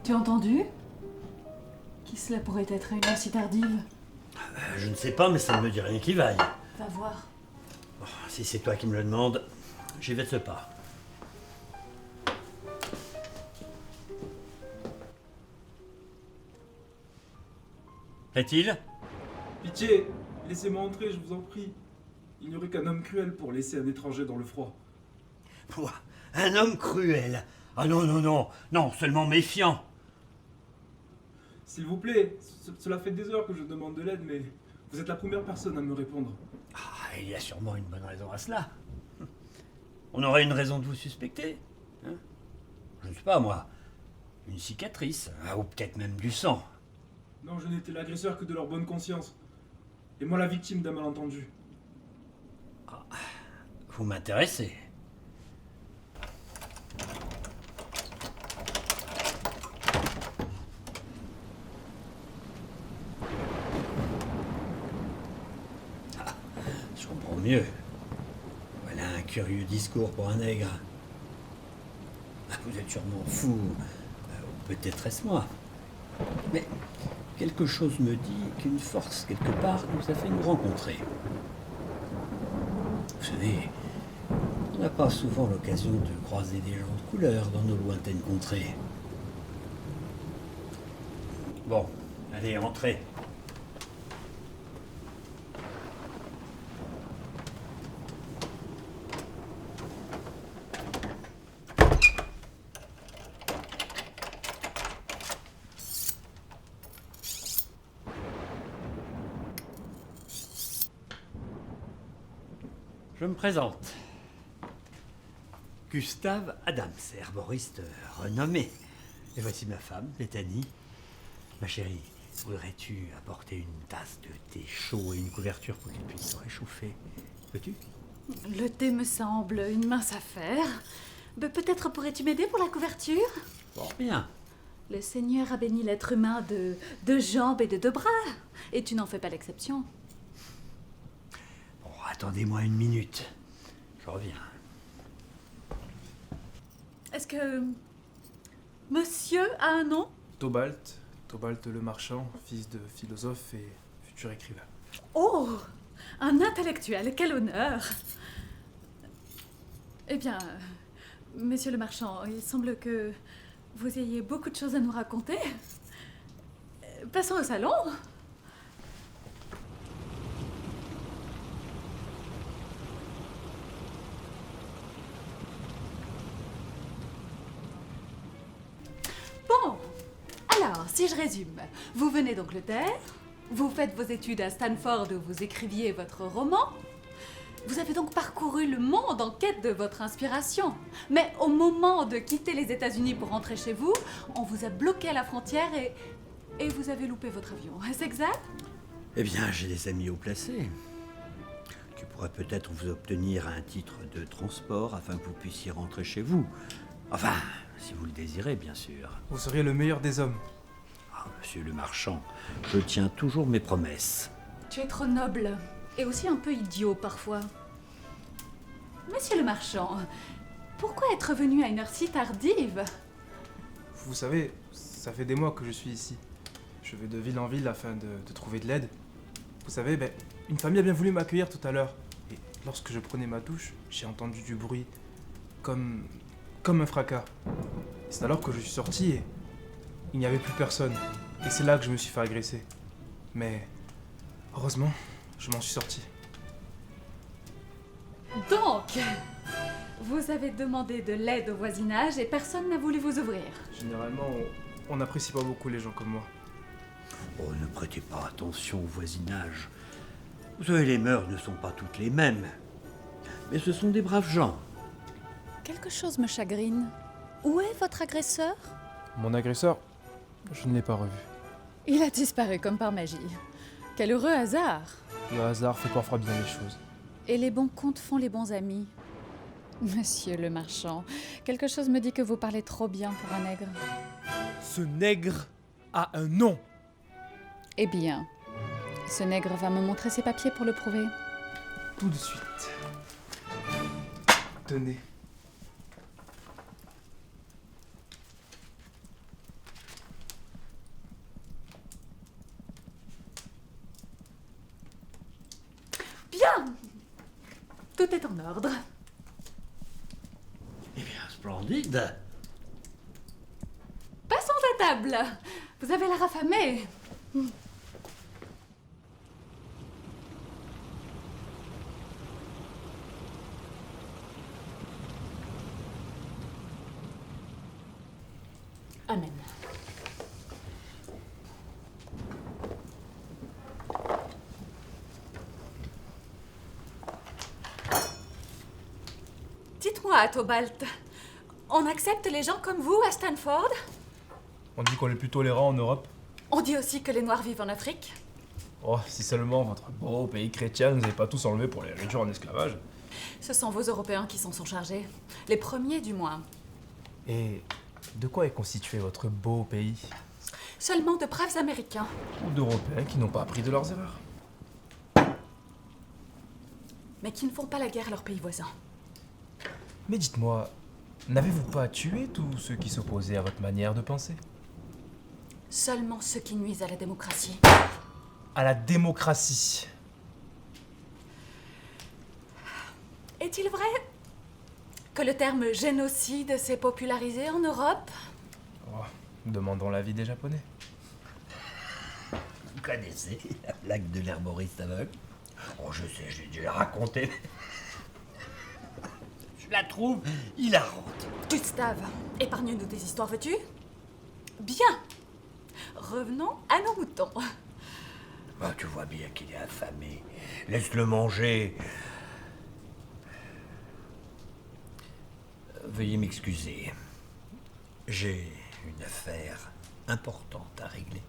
Tu as entendu? Qui cela pourrait être à une heure si tardive? Je ne sais pas, mais ça ne me dit rien qui vaille. Va voir. Oh, si c'est toi qui me le demandes, j'y vais de ce pas. Est-il? Pitié, laissez-moi entrer, je vous en prie. Il n'y aurait qu'un homme cruel pour laisser un étranger dans le froid. Quoi? Un homme cruel? Ah non, non, non, non, seulement méfiant. S'il vous plaît, cela fait des heures que je demande de l'aide, mais vous êtes la première personne à me répondre. Ah, il y a sûrement une bonne raison à cela. On aurait une raison de vous suspecter. Hein? Je ne sais pas, moi. Une cicatrice, ou peut-être même du sang. Non, je n'étais l'agresseur que de leur bonne conscience. Et moi la victime d'un malentendu. Vous m'intéressez. Ah, je comprends mieux. Voilà un curieux discours pour un nègre. Ah, vous êtes sûrement fou, ou peut-être est-ce moi. Mais quelque chose me dit qu'une force quelque part nous a fait nous rencontrer. Vous savez, on n'a pas souvent l'occasion de croiser des gens de couleur dans nos lointaines contrées. Bon, allez, entrez. Je me présente. Gustave Adams, herboriste renommé. Et voici ma femme, Bethany. Ma chérie, voudrais-tu apporter une tasse de thé chaud et une couverture pour qu'il puisse se réchauffer? Veux-tu? Le thé me semble une mince affaire. Peut-être pourrais-tu m'aider pour la couverture? Bon, bien. Le Seigneur a béni l'être humain de 2 jambes et de 2 bras. Et tu n'en fais pas l'exception. Bon, attendez-moi une minute. Je reviens. Est-ce que... Monsieur a un nom? Tobalt le marchand, fils de philosophe et futur écrivain. Oh! Un intellectuel, quel honneur! Eh bien, monsieur le marchand, il semble que vous ayez beaucoup de choses à nous raconter. Passons au salon. Bon, alors, si je résume, vous venez d'Angleterre, vous faites vos études à Stanford où vous écriviez votre roman. Vous avez donc parcouru le monde en quête de votre inspiration. Mais au moment de quitter les États-Unis pour rentrer chez vous, on vous a bloqué à la frontière et vous avez loupé votre avion. Est-ce exact? Eh bien, j'ai des amis haut placés. Qui pourraient peut-être vous obtenir un titre de transport afin que vous puissiez rentrer chez vous. Enfin, si vous le désirez, bien sûr. Vous seriez le meilleur des hommes. Ah, monsieur le marchand, je tiens toujours mes promesses. Tu es trop noble et aussi un peu idiot parfois. Monsieur le marchand, pourquoi être venu à une heure si tardive? Vous savez, ça fait des mois que je suis ici. Je vais de ville en ville afin de trouver de l'aide. Vous savez, une famille a bien voulu m'accueillir tout à l'heure. Et lorsque je prenais ma douche, j'ai entendu du bruit, comme un fracas. C'est alors que je suis sorti et il n'y avait plus personne. Et c'est là que je me suis fait agresser. Mais heureusement, je m'en suis sorti. Donc, vous avez demandé de l'aide au voisinage et personne n'a voulu vous ouvrir. Généralement, on n'apprécie pas beaucoup les gens comme moi. Oh, ne prêtez pas attention au voisinage. Vous savez, les mœurs ne sont pas toutes les mêmes. Mais ce sont des braves gens. Quelque chose me chagrine. Où est votre agresseur? Mon agresseur, je ne l'ai pas revu. Il a disparu comme par magie. Quel heureux hasard! Le hasard fait parfois bien les choses. Et les bons comptes font les bons amis. Monsieur le marchand, quelque chose me dit que vous parlez trop bien pour un nègre. Ce nègre a un nom. Eh bien, ce nègre va me montrer ses papiers pour le prouver. Tout de suite. Tenez. tout est en ordre. Eh bien, splendide. Passons à table. Vous avez l'air affamé. Amen. Dites-moi, Atobalt, on accepte les gens comme vous à Stanford? On dit qu'on est plus tolérant en Europe. On dit aussi que les Noirs vivent en Afrique. Oh, si seulement votre beau pays chrétien nous avait pas tous enlevés pour les réduire en esclavage. Ce sont vos Européens qui s'en sont chargés. Les premiers, du moins. Et de quoi est constitué votre beau pays? Seulement de braves Américains. Ou d'Européens qui n'ont pas appris de leurs erreurs. Mais qui ne font pas la guerre à leurs pays voisins. Mais dites-moi, n'avez-vous pas tué tous ceux qui s'opposaient à votre manière de penser? Seulement ceux qui nuisent à la démocratie. À la démocratie. Est-il vrai que le terme génocide s'est popularisé en Europe? Oh, demandons l'avis des Japonais. Vous connaissez la blague de l'herboriste aveugle? Oh, je sais, je l'ai déjà raconté. Je la trouve hilarante. Gustave, épargne-nous tes histoires, veux-tu? Bien. Revenons à nos moutons. Oh, tu vois bien qu'il est affamé. Laisse-le manger. Veuillez m'excuser. J'ai une affaire importante à régler.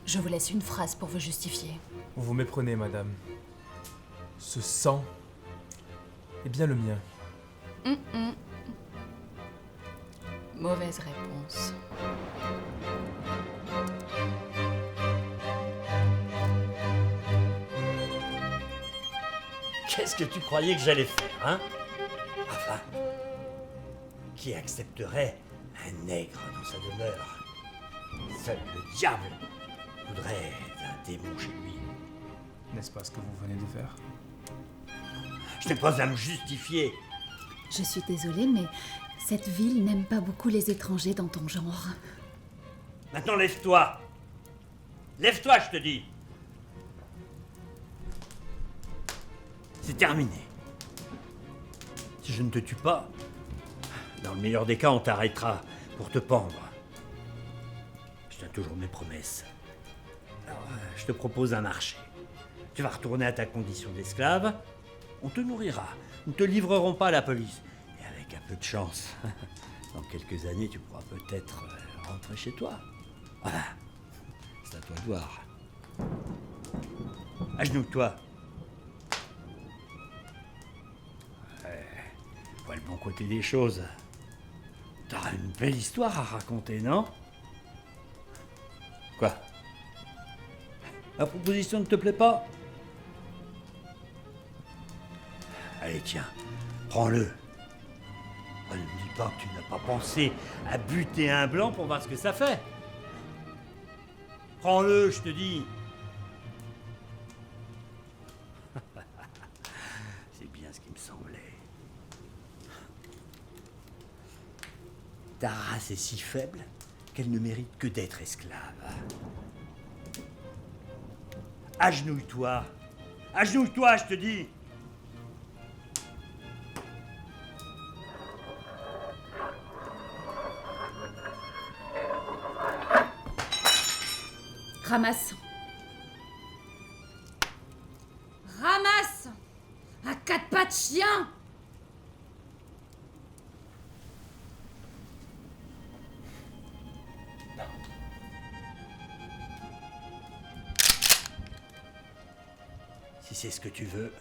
Je vous laisse une phrase pour vous justifier. Vous vous méprenez, madame. Ce sang est bien le mien. Mauvaise réponse. Qu'est-ce que tu croyais que j'allais faire, hein? Enfin, qui accepterait un nègre dans sa demeure? Seul le diable voudrait un démon chez lui. N'est-ce pas ce que vous venez de faire? Je n'ai pas à me justifier. Je suis désolée, mais cette ville n'aime pas beaucoup les étrangers dans ton genre. Maintenant, lève-toi. Lève-toi, je te dis. C'est terminé. Si je ne te tue pas, dans le meilleur des cas, on t'arrêtera pour te pendre. Je tiens toujours mes promesses. Alors, je te propose un marché. Tu vas retourner à ta condition d'esclave. On te nourrira. Nous ne te livrerons pas à la police. Et avec un peu de chance, dans quelques années, tu pourras peut-être rentrer chez toi. Voilà. C'est à toi de voir. Agenouille-toi. Vois le bon côté des choses. T'auras une belle histoire à raconter, non? Quoi? La proposition ne te plaît pas? Allez, tiens, prends-le. Oh, ne me dis pas que tu n'as pas pensé à buter un blanc pour voir ce que ça fait. Prends-le, je te dis. C'est bien ce qui me semblait. Ta race est si faible qu'elle ne mérite que d'être esclave. Agenouille-toi. Agenouille-toi, je te dis. Ramasse. Ramasse! À quatre pattes chien! Si c'est ce que tu veux,